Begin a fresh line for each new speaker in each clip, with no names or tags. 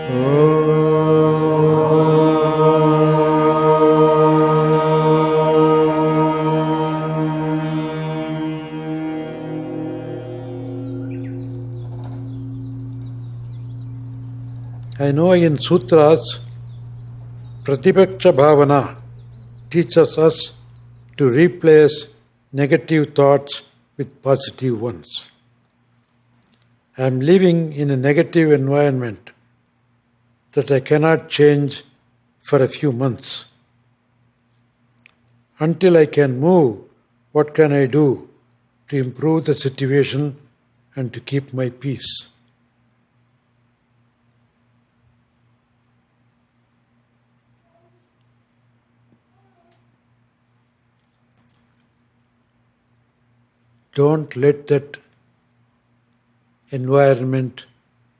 I know in sutras, pratipaksha bhavana teaches us to replace negative thoughts with positive ones. I am living in a negative environment that I cannot change for a few months. Until I can move, what can I do to improve the situation and to keep my peace? Don't let that environment,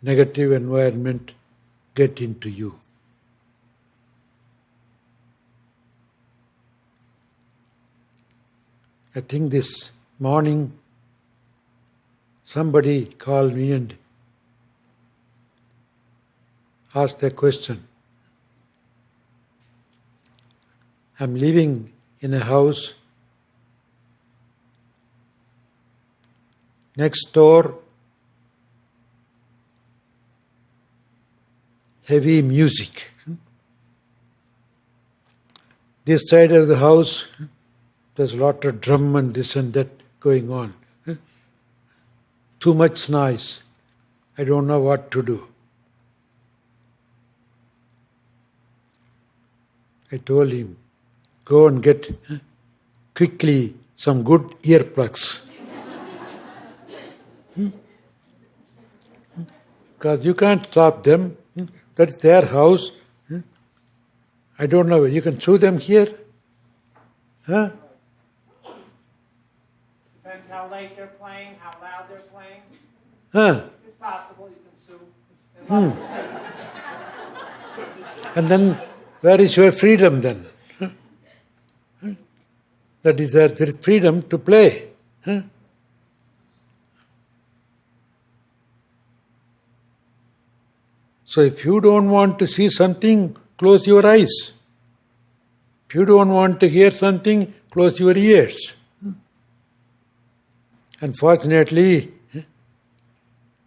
negative environment, get into you. I think this morning somebody called me and asked a question. I'm living in a house. Next door, heavy music. This side of the house, there's a lot of drum and this and that going on. Too much noise. I don't know what to do. I told him, go and get quickly some good earplugs. Because you can't stop them. That's their house. I don't know. You can sue them here? Huh?
Depends how late they're playing, how loud they're playing.
Huh?
It's possible you can sue. They love to sue.
And then, where is your freedom then? That is their freedom to play. Huh? So if you don't want to see something, close your eyes. If you don't want to hear something, close your ears. Unfortunately,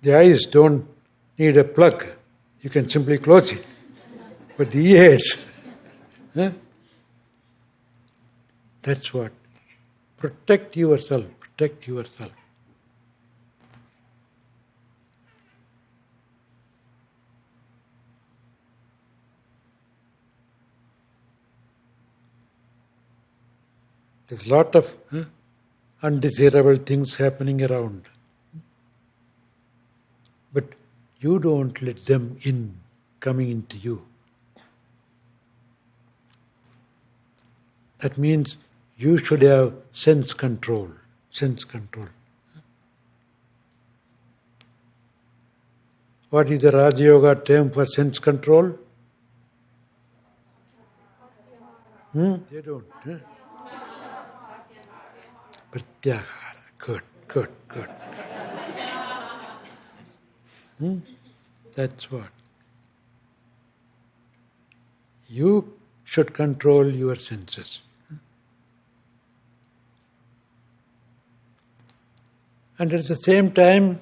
the eyes don't need a plug. You can simply close it. But the ears, that's what. Protect yourself. Protect yourself. There's a lot of undesirable things happening around. But you don't let them coming into you. That means you should have sense control. Sense control. What is the Raja Yoga term for sense control? They don't. Pratyahara. Good. That's what. You should control your senses. And at the same time,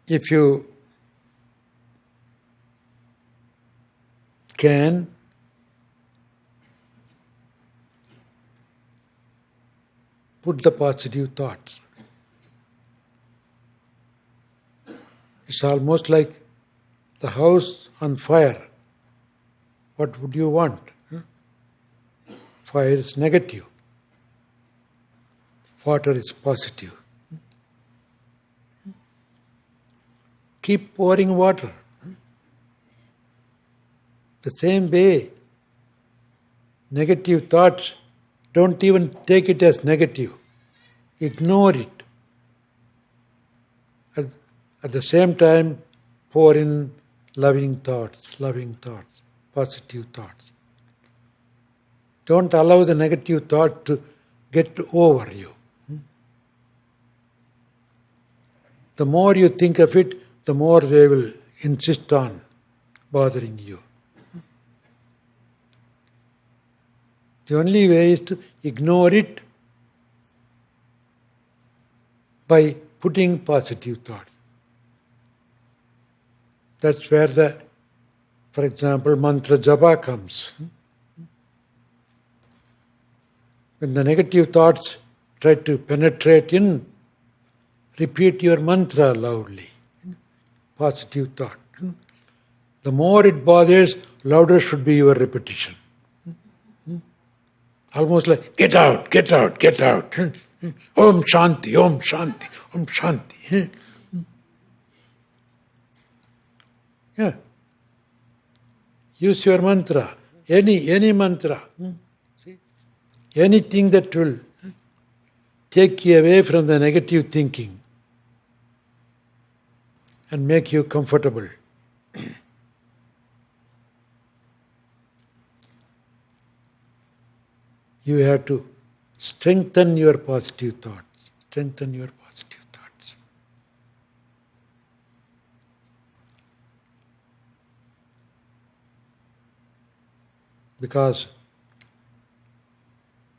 if you can, put the positive thoughts. It's almost like the house on fire. What would you want? Fire is negative. Water is positive. Keep pouring water. The same way, negative thoughts, don't even take it as negative. Ignore it. At the same time, pour in loving thoughts, positive thoughts. Don't allow the negative thought to get over you. The more you think of it, the more they will insist on bothering you. The only way is to ignore it by putting positive thoughts. That's where for example, mantra japa comes. When the negative thoughts try to penetrate in, repeat your mantra loudly. Positive thought. The more it bothers, louder should be your repetition. Almost like, get out, get out, get out. Om Shanti, Om Shanti, Om Shanti. Yeah. Use your mantra, any mantra. See? Anything that will take you away from the negative thinking and make you comfortable. You have to strengthen your positive thoughts. Strengthen your positive thoughts. Because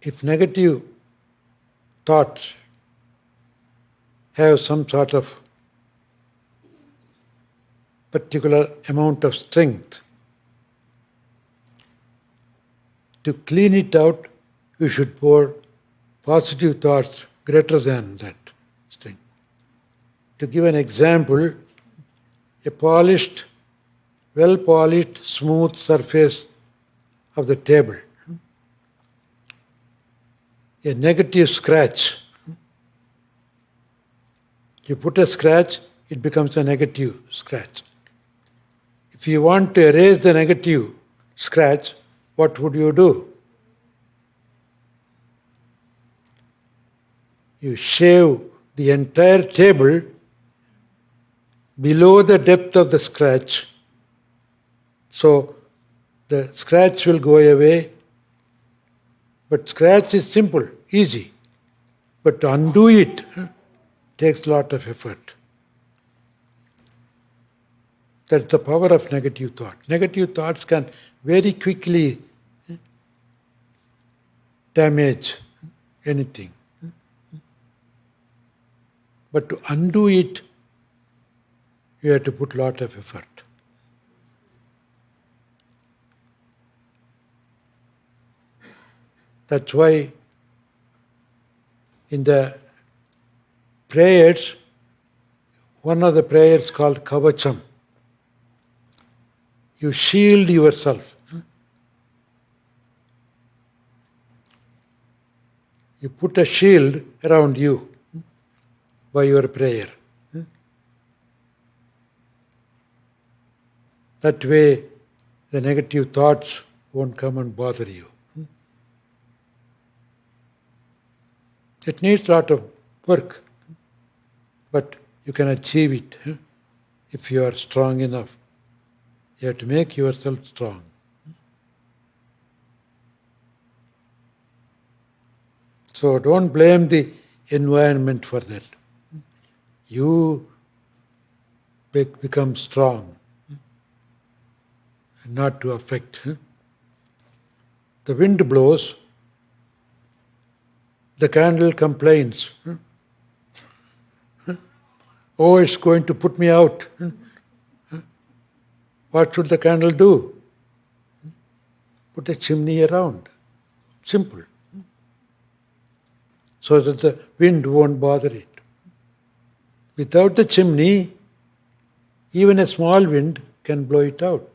if negative thoughts have some sort of particular amount of strength, to clean it out, you should pour positive thoughts greater than that strength. To give an example, a polished, well-polished, smooth surface of the table. A negative scratch. You put a scratch, it becomes a negative scratch. If you want to erase the negative scratch, what would you do? You shave the entire table below the depth of the scratch, so the scratch will go away. But scratch is simple, easy. But to undo it takes a lot of effort. That's the power of negative thought. Negative thoughts can very quickly damage anything. But to undo it, you have to put a lot of effort. That's why in the prayers, one of the prayers called Kavacham, you shield yourself. You put a shield around you by your prayer. That way, the negative thoughts won't come and bother you. It needs a lot of work, but you can achieve it if you are strong enough. You have to make yourself strong. So don't blame the environment for that. You become strong, not to affect. The wind blows, the candle complains. Oh, it's going to put me out. What should the candle do? Put a chimney around. Simple. So that the wind won't bother it. Without the chimney, even a small wind can blow it out.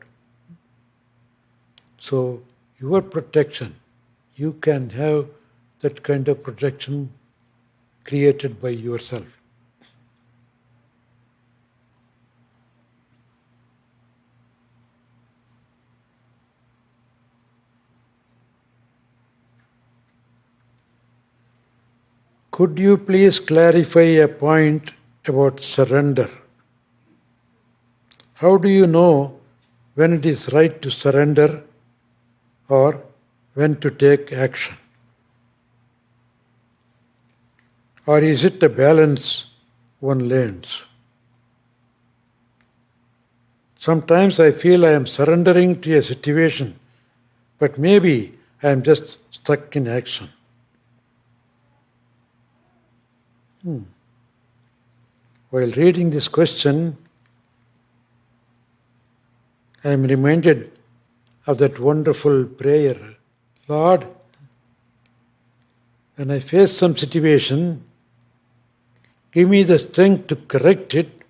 So, your protection, you can have that kind of protection created by yourself. Could you please clarify a point about surrender? How do you know when it is right to surrender or when to take action? Or is it a balance one learns? Sometimes I feel I am surrendering to a situation, but maybe I am just stuck in action. While reading this question, I am reminded of that wonderful prayer. Lord, when I face some situation, give me the strength to correct it.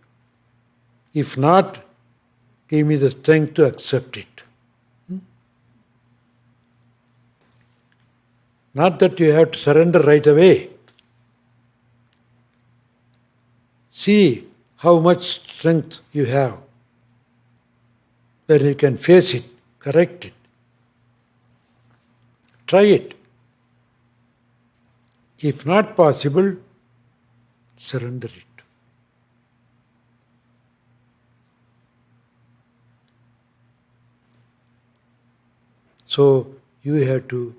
If not, give me the strength to accept it. Not that you have to surrender right away. See how much strength you have, where you can face it, correct it. Try it. If not possible, surrender it. So you have to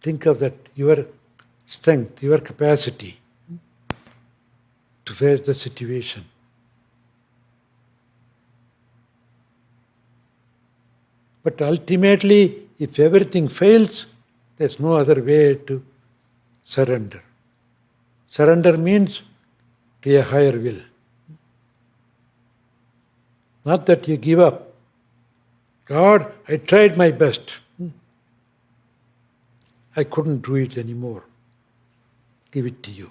think of that, your strength, your capacity to face the situation. But ultimately, if everything fails, there's no other way to surrender. Surrender means to a higher will. Not that you give up. God, I tried my best. I couldn't do it anymore. Give it to you.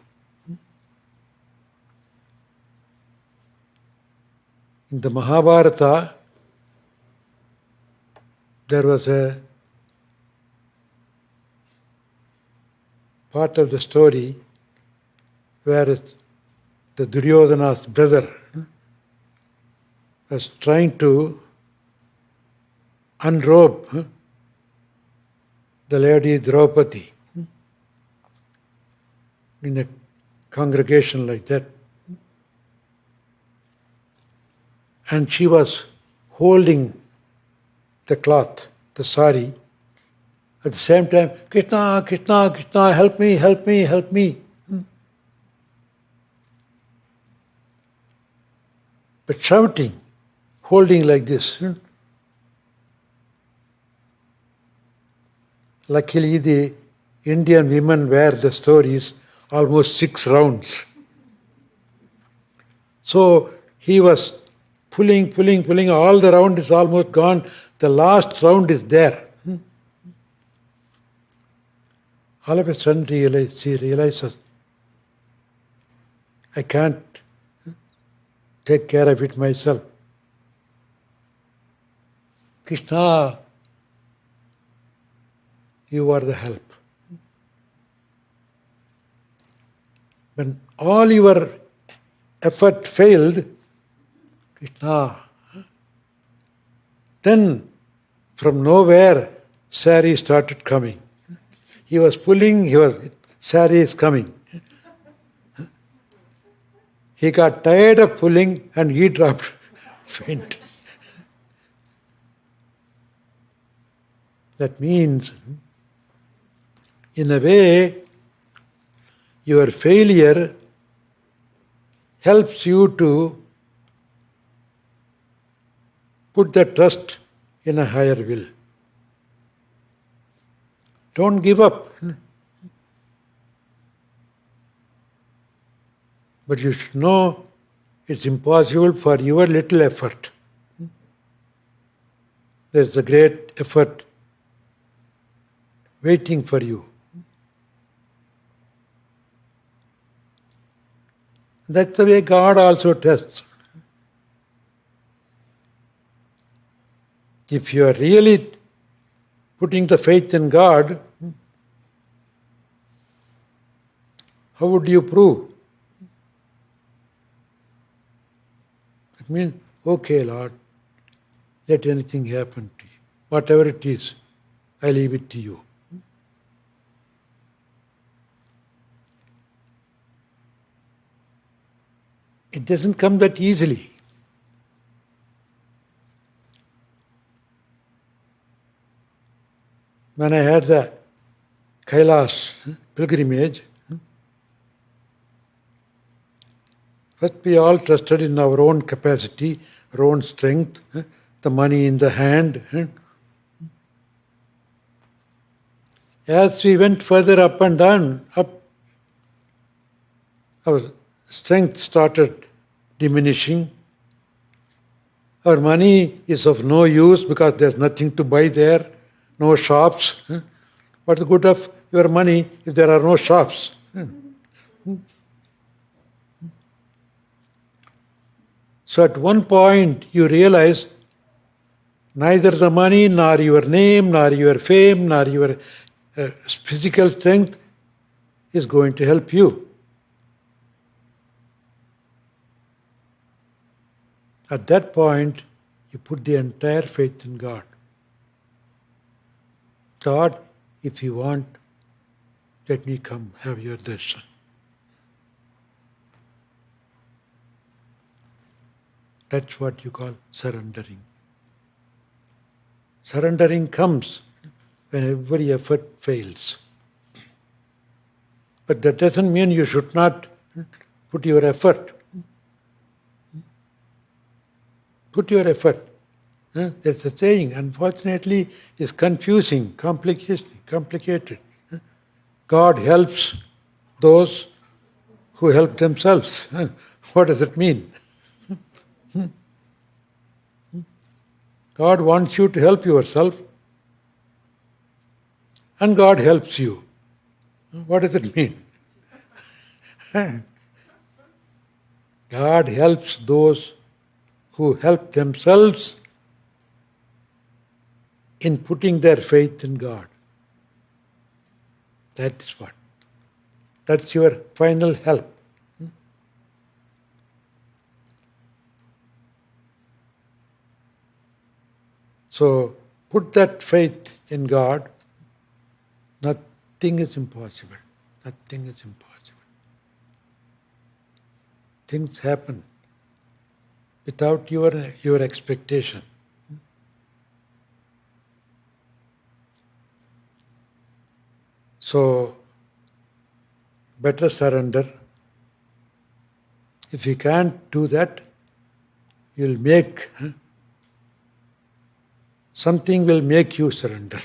In the Mahabharata, there was a part of the story where the Duryodhana's brother was trying to unrobe the lady Draupadi in a congregation like that. And she was holding the cloth, the sari, at the same time, Krishna, Krishna, Krishna, help me, help me, help me. But shouting, holding like this. Luckily, the Indian women wear the stories almost 6 rounds. So he was pulling, all the round is almost gone. The last round is there. All of a sudden she realizes, I can't take care of it myself. Krishna, you are the help. When all your effort failed, Krishna, then from nowhere sari started coming. He was pulling, sari is coming. He got tired of pulling and he dropped faint. That means, in a way, your failure helps you to put the trust in a higher will. Don't give up. But you should know it's impossible for your little effort. There's a great effort waiting for you. That's the way God also tests. If you are really putting the faith in God, how would you prove? It means, okay, Lord, let anything happen to you. Whatever it is, I leave it to you. It doesn't come that easily. When I had the Kailash pilgrimage, first we all trusted in our own capacity our own strength, the money in the hand. As we went further up and down, our strength started diminishing. Our money is of no use because there's nothing to buy there, no shops. What's the good of your money if there are no shops? So at one point you realize neither the money, nor your name, nor your fame, nor your physical strength is going to help you. At that point, you put the entire faith in God. God, if you want, let me come have your darshan. That's what you call surrendering. Surrendering comes when every effort fails. But that doesn't mean you should not put your effort. Put your effort. There's a saying, unfortunately, is confusing, complicated. God helps those who help themselves. What does it mean? God wants you to help yourself, and God helps you. What does it mean? God helps those who help themselves in putting their faith in God. That is what. That's your final help. So put that faith in God. Nothing is impossible. Nothing is impossible. Things happen without your expectation. So, better surrender. If you can't do that, you'll make something will make you surrender.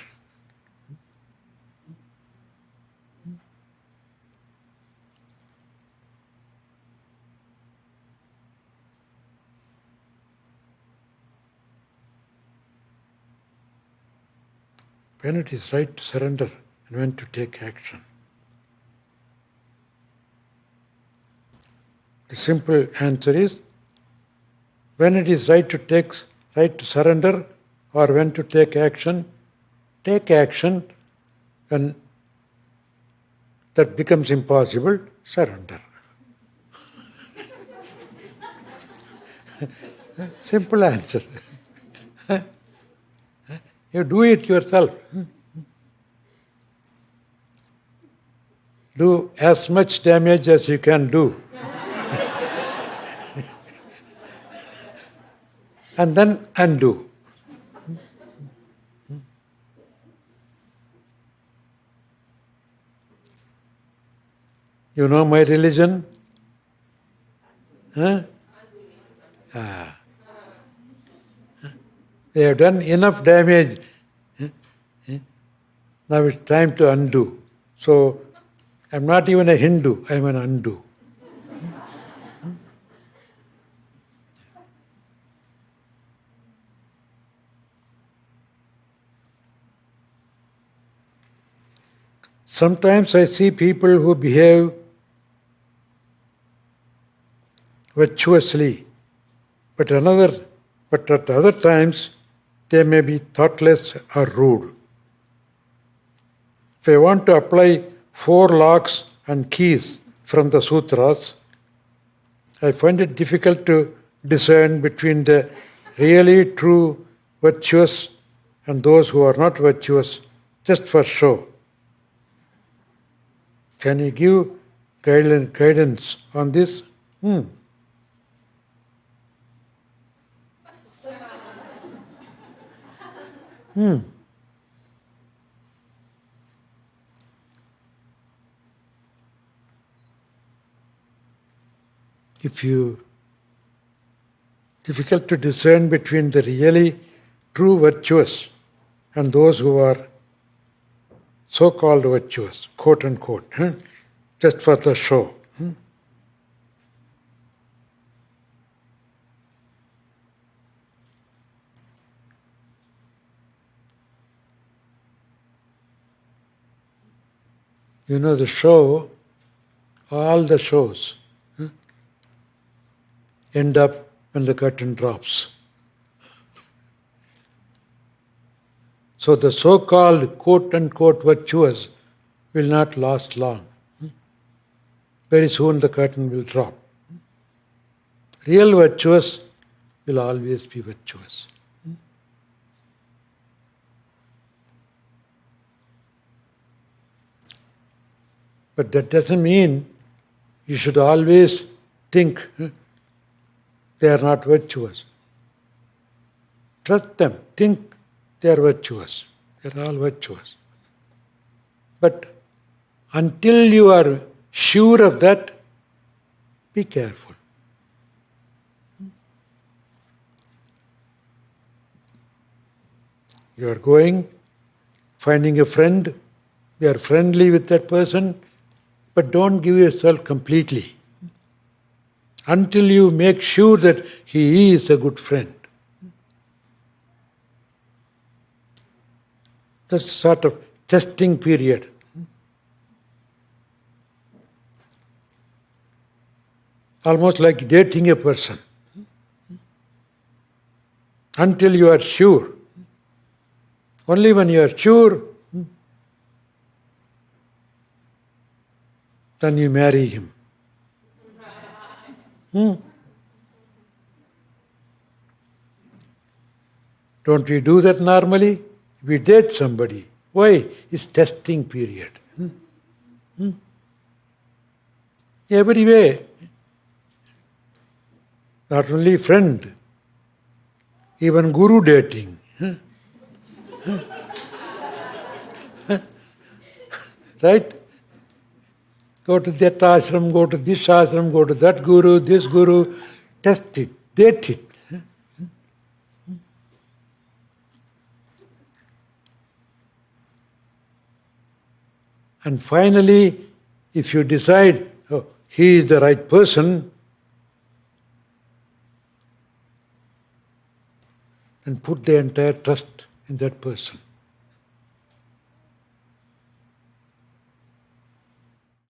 When it is right to surrender and when to take action. The simple answer is when it is right to surrender or when to take action when that becomes impossible, surrender. Simple answer. You do it yourself. Do as much damage as you can do. And then undo. You know my religion? Huh? They have done enough damage. Now it's time to undo. So, I'm not even a Hindu, I'm an undo. Sometimes I see people who behave virtuously, but at other times they may be thoughtless or rude. If I want to apply 4 locks and keys from the sutras, I find it difficult to discern between the really true virtuous and those who are not virtuous just for show. Can you give guidance on this? If you difficult to discern between the really true virtuous and those who are so-called virtuous, quote unquote, just for the show. You know, the show, all the shows end up when the curtain drops. So the so-called quote-unquote virtuous will not last long. Very soon the curtain will drop. Real virtuous will always be virtuous. But that doesn't mean you should always think they are not virtuous. Trust them. Think they are virtuous. They are all virtuous. But until you are sure of that, be careful. You are going, finding a friend, you are friendly with that person, but don't give yourself completely until you make sure that he is a good friend. That's a sort of testing period. Almost like dating a person. Until you are sure. Only when you are sure, then you marry him. Don't we do that normally? We date somebody. Why? It's testing period. Every way. Not only friend, even guru dating. Right? Go to that ashram, go to this ashram, go to that guru, this guru. Test it, date it. And finally, if you decide, oh, he is the right person, then put the entire trust in that person.